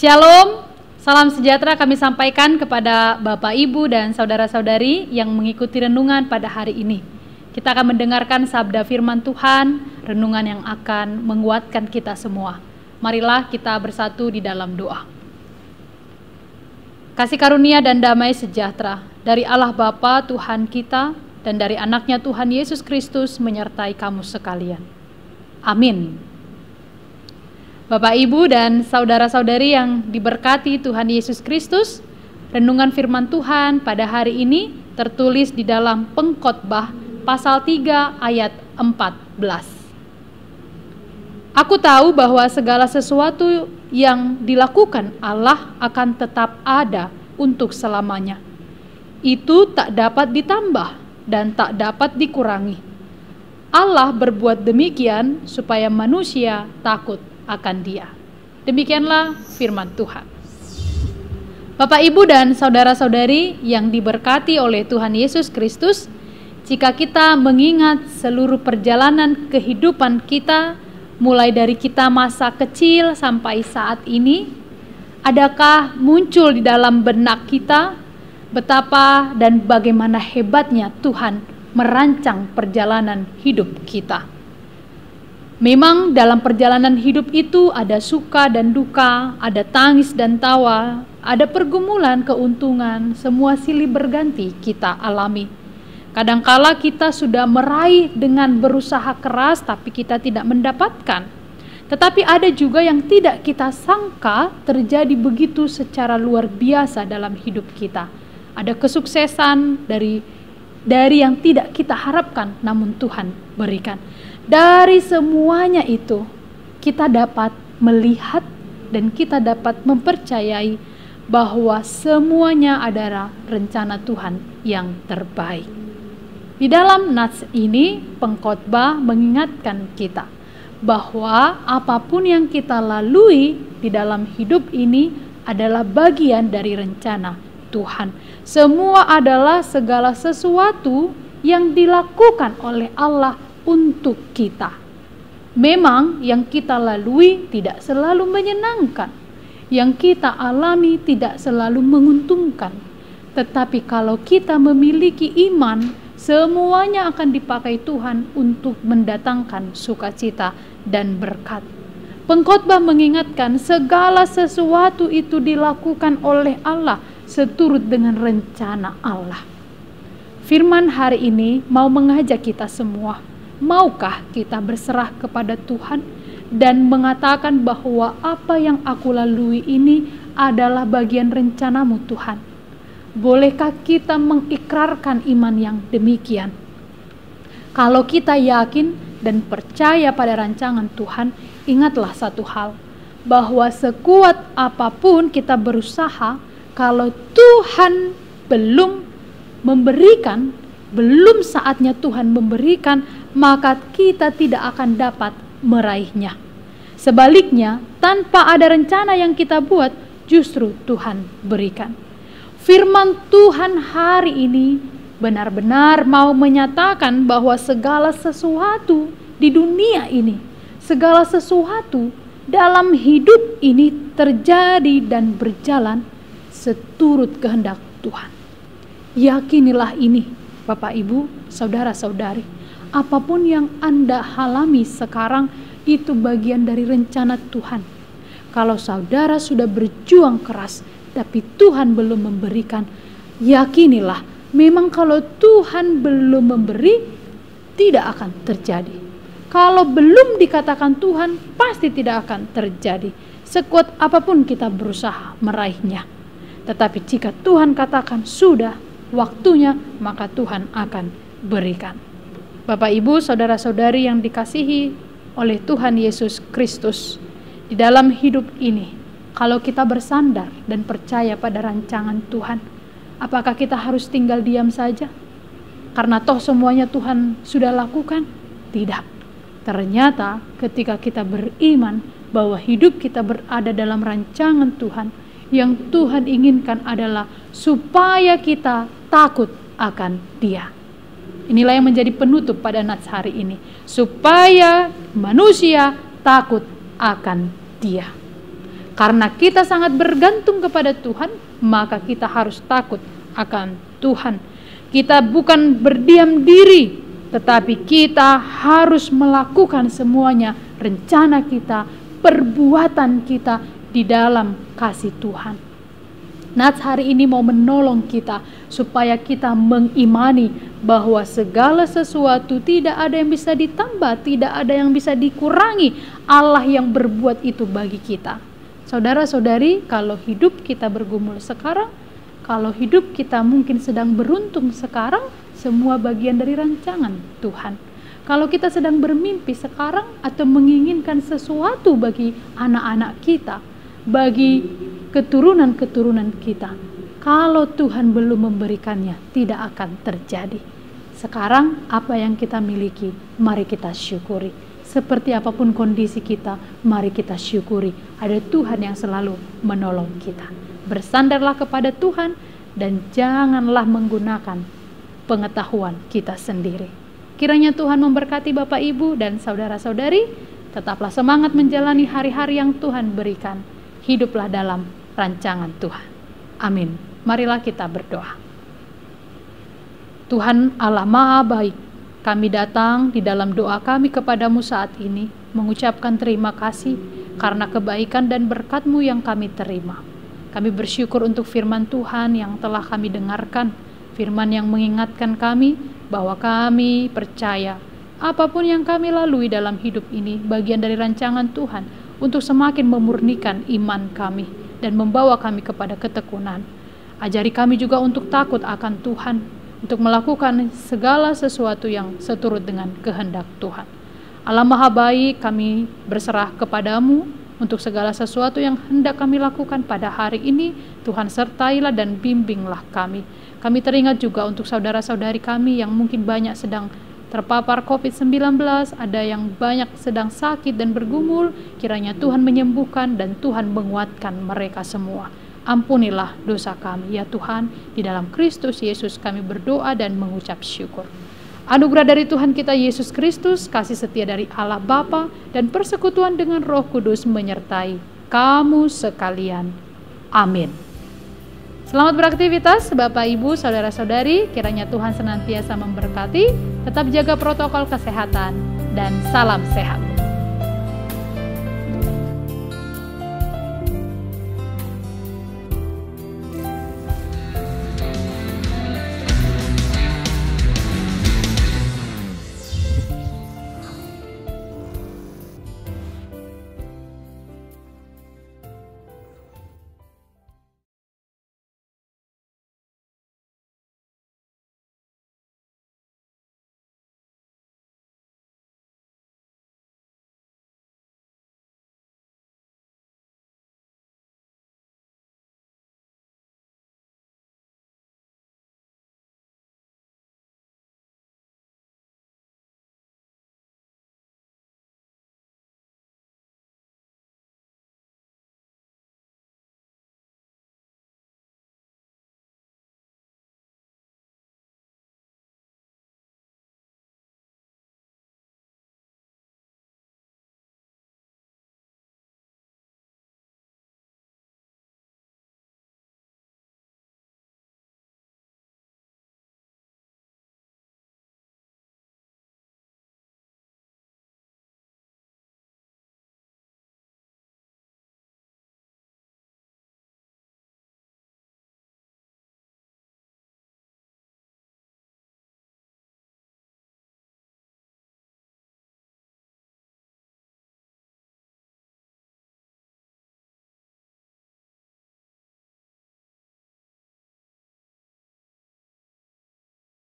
Shalom, salam sejahtera kami sampaikan kepada Bapak, Ibu, dan saudara-saudari yang mengikuti renungan pada hari ini. Kita akan mendengarkan sabda firman Tuhan, renungan yang akan menguatkan kita semua. Marilah kita bersatu di dalam doa. Kasih karunia dan damai sejahtera dari Allah Bapa Tuhan kita dan dari anaknya Tuhan Yesus Kristus menyertai kamu sekalian. Amin. Bapak, Ibu, dan saudara-saudari yang diberkati Tuhan Yesus Kristus, renungan firman Tuhan pada hari ini tertulis di dalam Pengkhotbah pasal 3 ayat 14. Aku tahu bahwa segala sesuatu yang dilakukan Allah akan tetap ada untuk selamanya. Itu tak dapat ditambah dan tak dapat dikurangi. Allah berbuat demikian supaya manusia takut akan Dia. Demikianlah firman Tuhan. Bapak, Ibu, dan saudara-saudari yang diberkati oleh Tuhan Yesus Kristus, jika kita mengingat seluruh perjalanan kehidupan kita, mulai dari kita masa kecil sampai saat ini, adakah muncul di dalam benak kita betapa dan bagaimana hebatnya Tuhan merancang perjalanan hidup kita? Memang dalam perjalanan hidup itu ada suka dan duka, ada tangis dan tawa, ada pergumulan, keuntungan, semua silih berganti kita alami. Kadangkala kita sudah meraih dengan berusaha keras tapi kita tidak mendapatkan. Tetapi ada juga yang tidak kita sangka terjadi begitu secara luar biasa dalam hidup kita. Ada kesuksesan dari yang tidak kita harapkan namun Tuhan berikan. Dari semuanya itu kita dapat melihat dan kita dapat mempercayai bahwa semuanya adalah rencana Tuhan yang terbaik. Di dalam nats ini pengkhotbah mengingatkan kita bahwa apapun yang kita lalui di dalam hidup ini adalah bagian dari rencana Tuhan. Semua adalah segala sesuatu yang dilakukan oleh Allah untuk kita. Memang yang kita lalui tidak selalu menyenangkan, yang kita alami tidak selalu menguntungkan. Tetapi kalau kita memiliki iman, semuanya akan dipakai Tuhan untuk mendatangkan sukacita dan berkat. Pengkhotbah mengingatkan segala sesuatu itu dilakukan oleh Allah seturut dengan rencana Allah. Firman hari ini mau mengajak kita semua. Maukah kita berserah kepada Tuhan dan mengatakan bahwa apa yang aku lalui ini adalah bagian rencanamu Tuhan? Bolehkah kita mengikrarkan iman yang demikian? Kalau kita yakin dan percaya pada rancangan Tuhan, ingatlah satu hal, bahwa sekuat apapun kita berusaha, kalau Tuhan belum memberikan, belum saatnya Tuhan memberikan, maka kita tidak akan dapat meraihnya. Sebaliknya, tanpa ada rencana yang kita buat, justru Tuhan berikan. Firman Tuhan hari ini benar-benar mau menyatakan bahwa segala sesuatu di dunia ini, segala sesuatu dalam hidup ini terjadi dan berjalan seturut kehendak Tuhan. Yakinilah ini, Bapak, Ibu, saudara-saudari. Apapun yang Anda alami sekarang itu bagian dari rencana Tuhan. Kalau saudara sudah berjuang keras tapi Tuhan belum memberikan, yakinilah memang kalau Tuhan belum memberi tidak akan terjadi. Kalau belum dikatakan Tuhan pasti tidak akan terjadi. Sekuat apapun kita berusaha meraihnya. Tetapi jika Tuhan katakan sudah waktunya, maka Tuhan akan berikan. Bapak, Ibu, saudara-saudari yang dikasihi oleh Tuhan Yesus Kristus, di dalam hidup ini, kalau kita bersandar dan percaya pada rancangan Tuhan, apakah kita harus tinggal diam saja? Karena toh semuanya Tuhan sudah lakukan? Tidak. Ternyata ketika kita beriman bahwa hidup kita berada dalam rancangan Tuhan, yang Tuhan inginkan adalah supaya kita takut akan Dia. Inilah yang menjadi penutup pada nats hari ini. Supaya manusia takut akan Dia. Karena kita sangat bergantung kepada Tuhan, maka kita harus takut akan Tuhan. Kita bukan berdiam diri, tetapi kita harus melakukan semuanya, rencana kita, perbuatan kita di dalam kasih Tuhan. Nats hari ini mau menolong kita supaya kita mengimani bahwa segala sesuatu tidak ada yang bisa ditambah, tidak ada yang bisa dikurangi. Allah yang berbuat itu bagi kita. Saudara-saudari, kalau hidup kita bergumul sekarang, kalau hidup kita mungkin sedang beruntung sekarang, semua bagian dari rancangan Tuhan. Kalau kita sedang bermimpi sekarang atau menginginkan sesuatu bagi anak-anak kita, bagi keturunan-keturunan kita, kalau Tuhan belum memberikannya, tidak akan terjadi. Sekarang apa yang kita miliki, mari kita syukuri. Seperti apapun kondisi kita, mari kita syukuri. Ada Tuhan yang selalu menolong kita. Bersandarlah kepada Tuhan dan janganlah menggunakan pengetahuan kita sendiri. Kiranya Tuhan memberkati Bapak, Ibu, dan saudara-saudari. Tetaplah semangat menjalani hari-hari yang Tuhan berikan. Hiduplah dalam rancangan Tuhan. Amin. Marilah kita berdoa. Tuhan Allah Maha Baik, kami datang di dalam doa kami kepadamu saat ini, mengucapkan terima kasih karena kebaikan dan berkat-Mu yang kami terima. Kami bersyukur untuk firman Tuhan yang telah kami dengarkan, firman yang mengingatkan kami bahwa kami percaya apapun yang kami lalui dalam hidup ini bagian dari rancangan Tuhan untuk semakin memurnikan iman kami dan membawa kami kepada ketekunan. Ajari kami juga untuk takut akan Tuhan, untuk melakukan segala sesuatu yang seturut dengan kehendak Tuhan. Allah Maha Baik, kami berserah kepadamu untuk segala sesuatu yang hendak kami lakukan pada hari ini. Tuhan sertailah dan bimbinglah kami. Kami teringat juga untuk saudara-saudari kami yang mungkin banyak sedang terpapar COVID-19, ada yang banyak sedang sakit dan bergumul. Kiranya Tuhan menyembuhkan dan Tuhan menguatkan mereka semua. Ampunilah dosa kami ya Tuhan, di dalam Kristus Yesus kami berdoa dan mengucap syukur. Anugerah dari Tuhan kita Yesus Kristus, kasih setia dari Allah Bapa, dan persekutuan dengan Roh Kudus menyertai kamu sekalian. Amin. Selamat beraktivitas Bapak, Ibu, Saudara-saudari. Kiranya Tuhan senantiasa memberkati. Tetap jaga protokol kesehatan dan salam sehat.